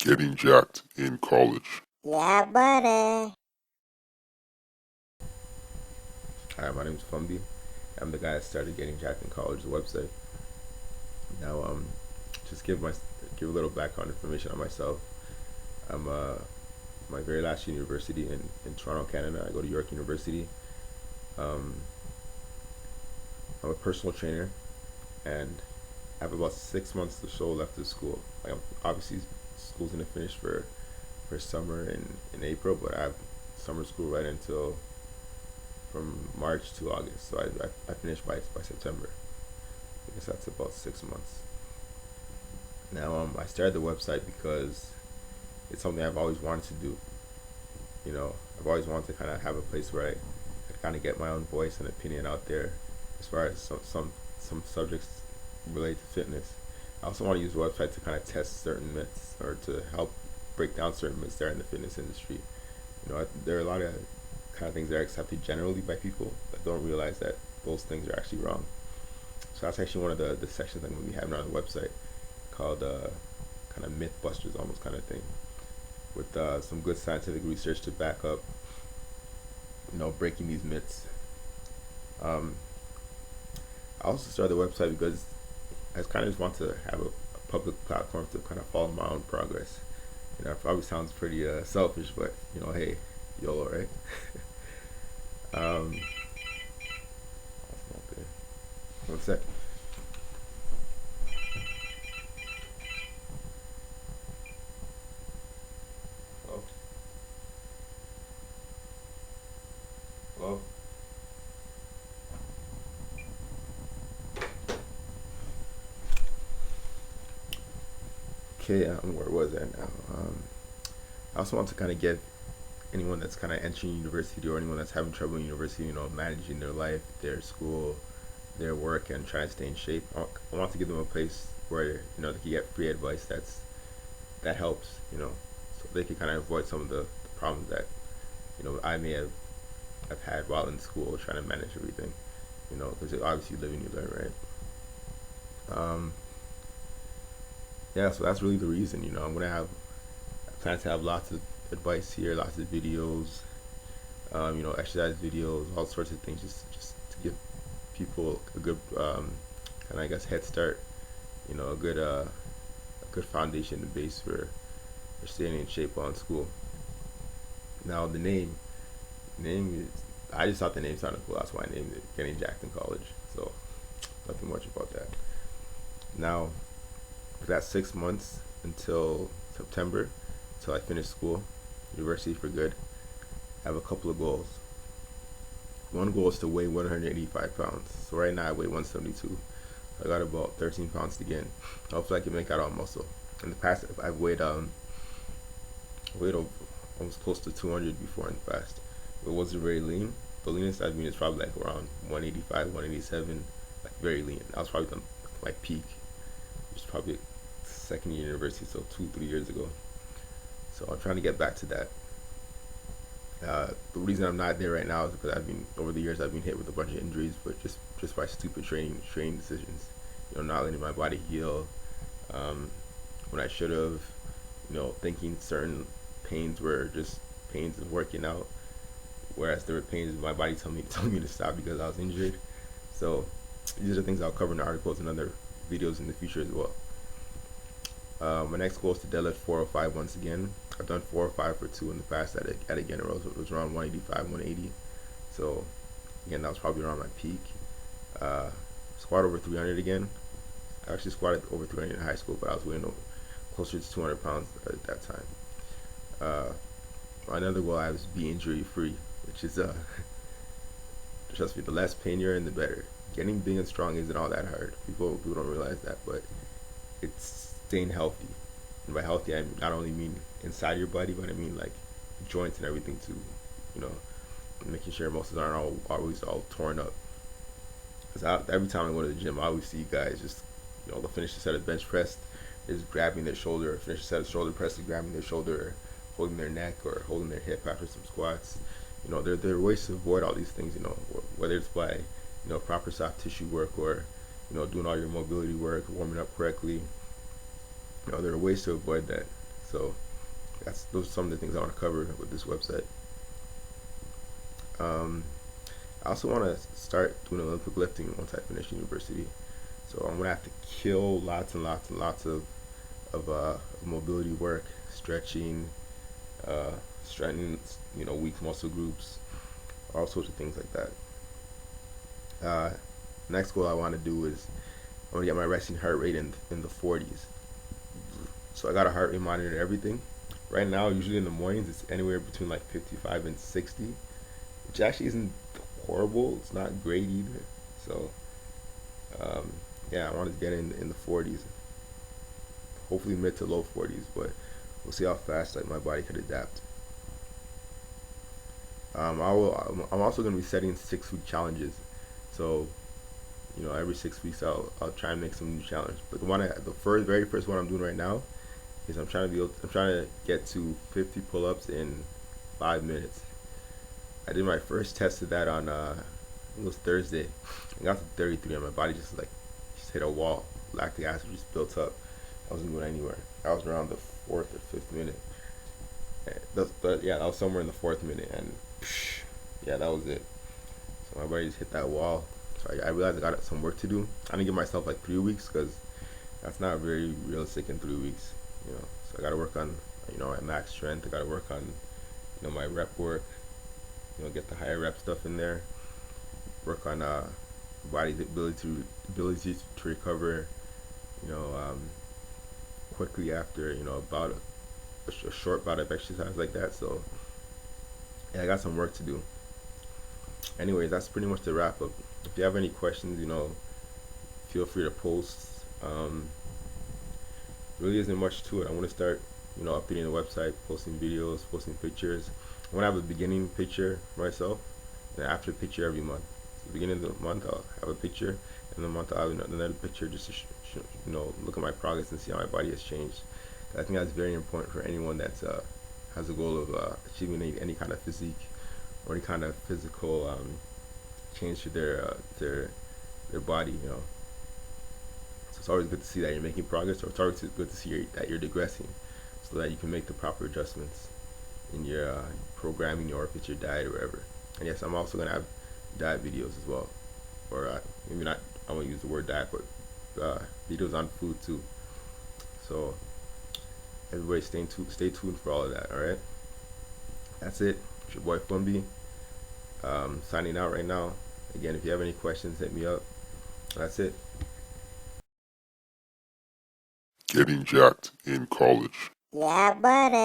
getting jacked in college. Yeah, buddy. Hi, my name is Fumbi. I'm the guy that started Getting Jacked in College, the website. Now, just give a little background information on myself. I'm my very last university in Toronto, Canada. I go to York University. Um, I'm a personal trainer, and I have about 6 months or so left of school. Obviously, school's gonna finish for summer in April, but I have summer school right until from March to August. So I finish by September. I guess that's about 6 months. Now I started the website because it's something I've always wanted to do. I've always wanted to kind of have a place where I kind of get my own voice and opinion out there as far as some subjects related to fitness. I also want to use the website to kind of test certain myths or to help break down certain myths there in the fitness industry. There are a lot of kind of things that are accepted generally by people that don't realize that those things are actually wrong. So that's actually one of the sections I'm going to be having on the website called kind of Mythbusters almost kind of thing with some good scientific research to back up, breaking these myths. Um, I also started the website because I just kind of just want to have a public platform to kind of follow my own progress. It probably sounds pretty selfish, but hey, YOLO, right? um, One sec. Oh, well. Okay, where was I now? I also want to kind of give anyone that's kind of entering university or anyone that's having trouble in university, managing their life, their school, their work, and trying to stay in shape. I want to give them a place where they can get free advice that helps, so they can kind of avoid some of the problems that I may have had while in school trying to manage everything. Because obviously you live and you learn, right? Yeah, so that's really the reason. I plan to have lots of advice here, lots of videos, exercise videos, all sorts of things, just to give people a good kind of, I guess, head start. A good foundation, the base for staying in shape while in school. Now the name is, I just thought the name sounded cool. That's why I named it Getting Jacked in College. So nothing much about that. Now for that 6 months until September, until I finish school, university for good, I have a couple of goals. One goal is to weigh 185 pounds. So right now I weigh 172. I got about 13 pounds to gain. Hopefully I can make that all muscle. In the past, I've weighed almost close to 200 before in the past. It wasn't very lean. The leanest I've been is probably like around 185, 187, like very lean. I was probably my peak, which is probably second year university, so 2, 3 years ago. So I'm trying to get back to that. The reason I'm not there right now is because over the years I've been hit with a bunch of injuries, but just by stupid training decisions. Not letting my body heal when I should have. Thinking certain pains were just pains of working out, whereas there were pains my body telling me to stop because I was injured. So these are the things I'll cover in the articles and other videos in the future as well. My next goal is to deadlift 405 once again. I've done 405 for two in the past at again it was around 185, 180. So again, that was probably around my peak. Squat over 300 again. I actually squatted over 300 in high school, but I was weighing closer to 200 pounds at that time. Another goal I have is be injury free, which is trust me, the less pain you're in, the better. Getting big and strong isn't all that hard. People don't realize that, but it's staying healthy. And by healthy, I not only mean inside your body, but I mean like joints and everything too. You know, making sure muscles aren't always all torn up. Because every time I go to the gym, I always see guys just, they'll finish a set of bench press, they're just grabbing their shoulder, or finish a set of shoulder presses, grabbing their shoulder, or holding their neck, or holding their hip after some squats. There are ways to avoid all these things. Whether it's by, proper soft tissue work, or, doing all your mobility work, warming up correctly. There are ways to avoid that. So those are some of the things I want to cover with this website. Um, I also want to start doing Olympic lifting once I finish university. So I'm gonna have to kill lots and lots and lots of mobility work, stretching, uh, strengthening, weak muscle groups, all sorts of things like that. Uh, Next goal I want to do is I want to get my resting heart rate in the 40s. So I got a heart rate monitor and everything. Right now, usually in the mornings, it's anywhere between like 55 and 60, which actually isn't horrible. It's not great either. So um, yeah, I want to get in the 40s, hopefully mid to low 40s, but we'll see how fast like my body could adapt. I'm also going to be setting 6 week challenges. So every 6 weeks I'll try and make some new challenge. But the very first one I'm doing right now is I'm trying to get to 50 pull-ups in 5 minutes. I did my first test of that on it was Thursday. I got to 33 and my body just hit a wall. Lactic acid just built up. I wasn't going anywhere. I was around the fourth or fifth minute. Yeah, that was somewhere in the fourth minute, and yeah, that was it. So my body just hit that wall. So I realized I got some work to do. I didn't give myself like 3 weeks because that's not very realistic in 3 weeks. So I got to work on at max strength. I got to work on my rep work. Get the higher rep stuff in there. Work on body's ability to recover. You know, um, Quickly after about a short bout of exercise like that. So yeah, I got some work to do. Anyways, that's pretty much the wrap up. If you have any questions, feel free to post. Really isn't much to it. I want to start, updating the website, posting videos, posting pictures. I want to have a beginning picture for myself and an after picture every month. So beginning of the month, I'll have a picture, and the month I'll have another picture just to look at my progress and see how my body has changed. I think that's very important for anyone that's has a goal of achieving any kind of physique or any kind of physical change to their body. So it's always good to see that you're making progress, or it's always good to see that you're digressing, so that you can make the proper adjustments in your programming, or if it's your diet or whatever. And yes, I'm also gonna have diet videos as well, or maybe not. I won't use the word diet, but videos on food too. So everybody stay tuned for all of that. All right, that's it. It's your boy Fumbi. Signing out right now. Again, if you have any questions, hit me up. That's it. Getting jacked in college. Yeah, buddy.